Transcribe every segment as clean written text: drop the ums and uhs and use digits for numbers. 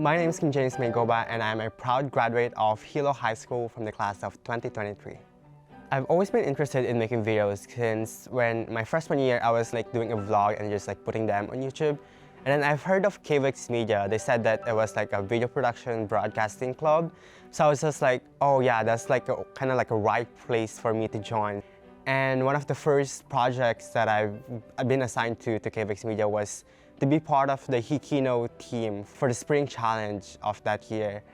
My name is King James Mangoba and I'm a proud graduate of Hilo High School from the class of 2023. I've always been interested in making videos since when my freshman year I was doing a vlog and just putting them on YouTube. And then I've heard of KVX Media. They said that it was a video production broadcasting club. So I was just oh yeah, that's kind of a right place for me to join. And one of the first projects that I've been assigned to KVX Media was to be part of the HIKI NŌ team for the spring challenge of that year.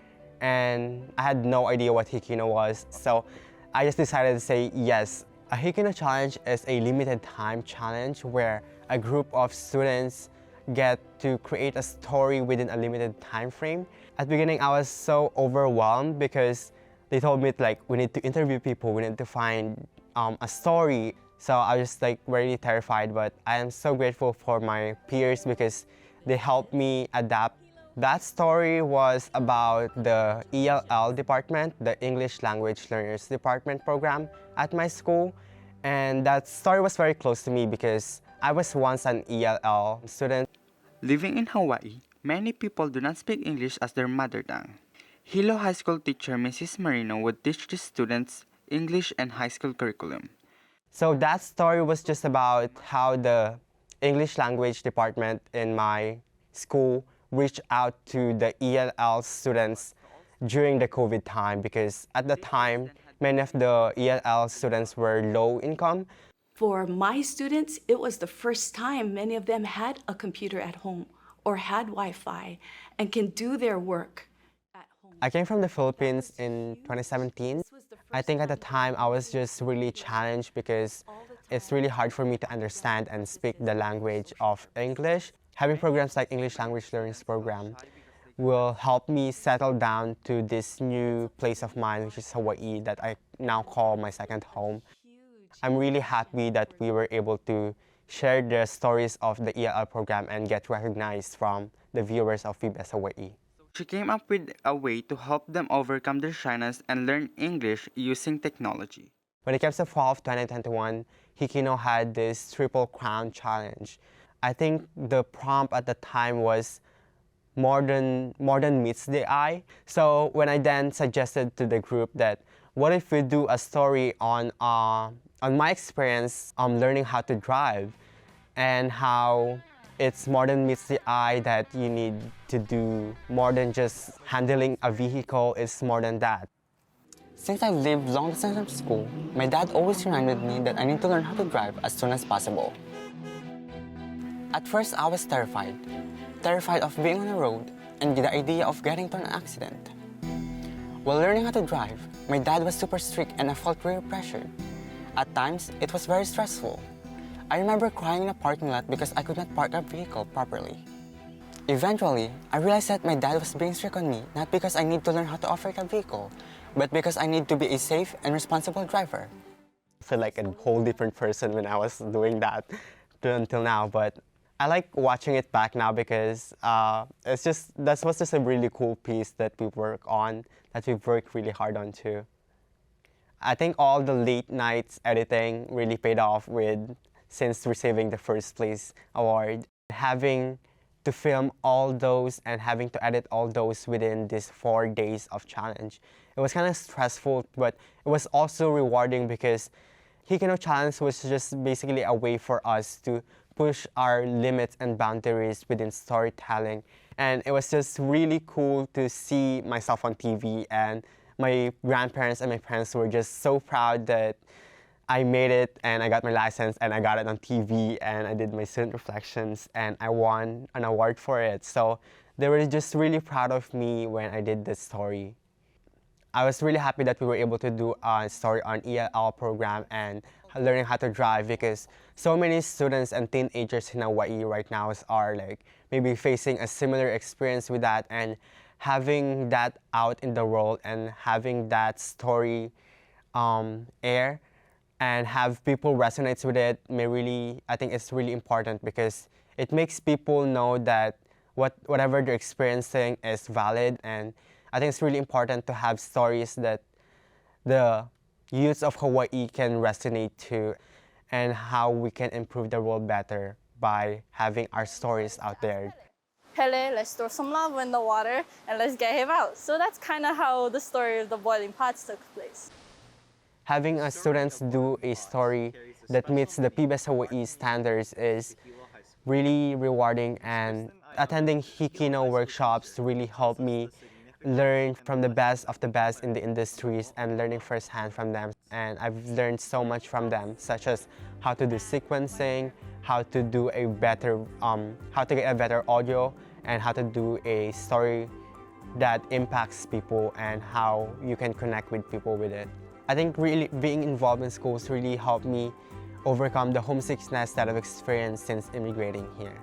And I had no idea what HIKI NŌ was, so I just decided to say yes. A HIKI NŌ challenge is a limited time challenge where a group of students get to create a story within a limited time frame. At the beginning, I was so overwhelmed because they told me we need to interview people, we need to find a story. So I was just really terrified, but I am so grateful for my peers because they helped me adapt. That story was about the ELL department, the English Language Learners Department program at my school. And that story was very close to me because I was once an ELL student. Living in Hawaii, many people do not speak English as their mother tongue. Hilo High School teacher Mrs. Marino would teach the students English and high school curriculum. So that story was just about how the English language department in my school reached out to the ELL students during the COVID time because at the time, many of the ELL students were low income. For my students, it was the first time many of them had a computer at home or had Wi-Fi and can do their work at home. I came from the Philippines in 2017. I think at the time I was just really challenged because it's really hard for me to understand and speak the language of English. Having programs like English Language Learners Program will help me settle down to this new place of mine, which is Hawaii, that I now call my second home. I'm really happy that we were able to share the stories of the ELL program and get recognized from the viewers of PBS Hawaiʻi. She came up with a way to help them overcome their shyness and learn English using technology. When it comes to fall of 2021, HIKI NŌ had this Triple Crown Challenge. I think the prompt at the time was modern meets the eye. So when I then suggested to the group that what if we do a story on my experience learning how to drive and how it's more than meets the eye, that you need to do more than just handling a vehicle, it's more than that. Since I lived long distance from school, my dad always reminded me that I need to learn how to drive as soon as possible. At first, I was terrified of being on the road and the idea of getting into an accident. While learning how to drive, my dad was super strict and I felt really pressured. At times, it was very stressful. I remember crying in a parking lot because I could not park a vehicle properly. Eventually, I realized that my dad was being strict on me not because I need to learn how to operate a vehicle, but because I need to be a safe and responsible driver. I feel like a whole different person when I was doing that until now, but I like watching it back now because that was just a really cool piece that we work on, that we've worked really hard on too. I think all the late nights editing really paid off since receiving the first place award. Having to film all those and having to edit all those within these 4 days of challenge. It was kind of stressful, but it was also rewarding because HIKI NŌ challenge was just basically a way for us to push our limits and boundaries within storytelling. And it was just really cool to see myself on TV, and my grandparents and my parents were just so proud that I made it and I got my license and I got it on TV and I did my student reflections and I won an award for it. So they were just really proud of me when I did this story. I was really happy that we were able to do a story on ELL program and learning how to drive because so many students and teenagers in Hawaii right now are maybe facing a similar experience with that, and having that out in the world and having that story air and have people resonate with it I think it's really important because it makes people know that whatever they're experiencing is valid, and I think it's really important to have stories that the youths of Hawaii can resonate to and how we can improve the world better by having our stories out there. Pele, let's throw some lava in the water and let's get him out. So that's kind of how the story of the boiling pots took place. Having students do a story that meets the PBS Hawaiʻi standards is really rewarding, and attending HIKI NŌ workshops really helped me learn from the best of the best in the industries and learning firsthand from them. And I've learned so much from them, such as how to do sequencing, how to do a better, how to get a better audio, and how to do a story that impacts people and how you can connect with people with it. I think really being involved in schools really helped me overcome the homesickness that I've experienced since immigrating here.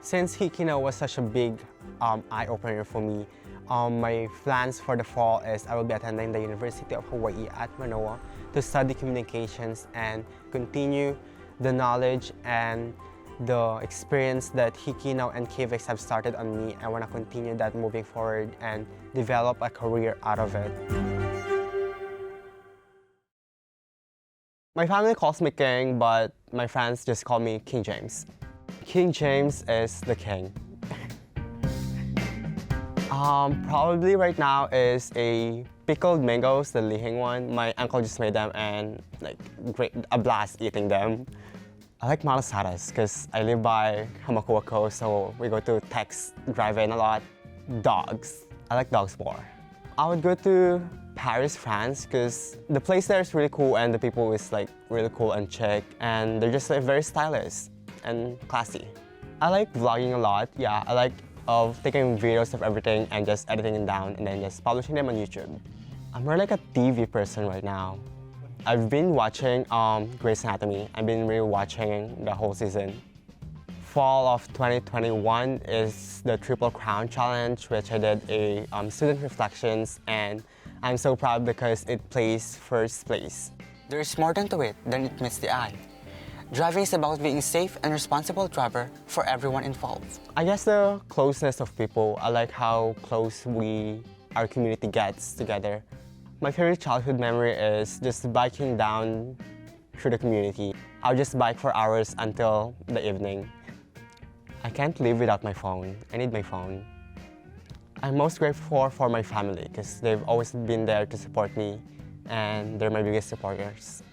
Since HIKI NŌ was such a big eye-opener for me, my plans for the fall is I will be attending the University of Hawaii at Manoa to study communications and continue the knowledge and the experience that HIKI NŌ and KVIX have started on me. I want to continue that moving forward and develop a career out of it. My family calls me King, but my friends just call me King James. King James is the king. Probably right now is a pickled mangoes, the lihing one. My uncle just made them and a blast eating them. I like malasadas because I live by Hamakua Coast, so we go to Tex Drive-In a lot. Dogs. I like dogs more. I would go to Paris, France, because the place there is really cool and the people is really cool and chic, and they're just very stylish and classy. I like vlogging a lot. Yeah, I like taking videos of everything and just editing them down and then just publishing them on YouTube. I'm more like a TV person right now. I've been watching Grey's Anatomy. I've been really watching the whole season. Fall of 2021 is the Triple Crown Challenge, which I did a student reflections, and I'm so proud because it plays first place. There is more to it than it meets the eye. Driving is about being a safe and responsible driver for everyone involved. I guess the closeness of people. I like how close our community gets together. My favorite childhood memory is just biking down through the community. I'll just bike for hours until the evening. I can't live without my phone. I need my phone. I'm most grateful for my family because they've always been there to support me, and they're my biggest supporters.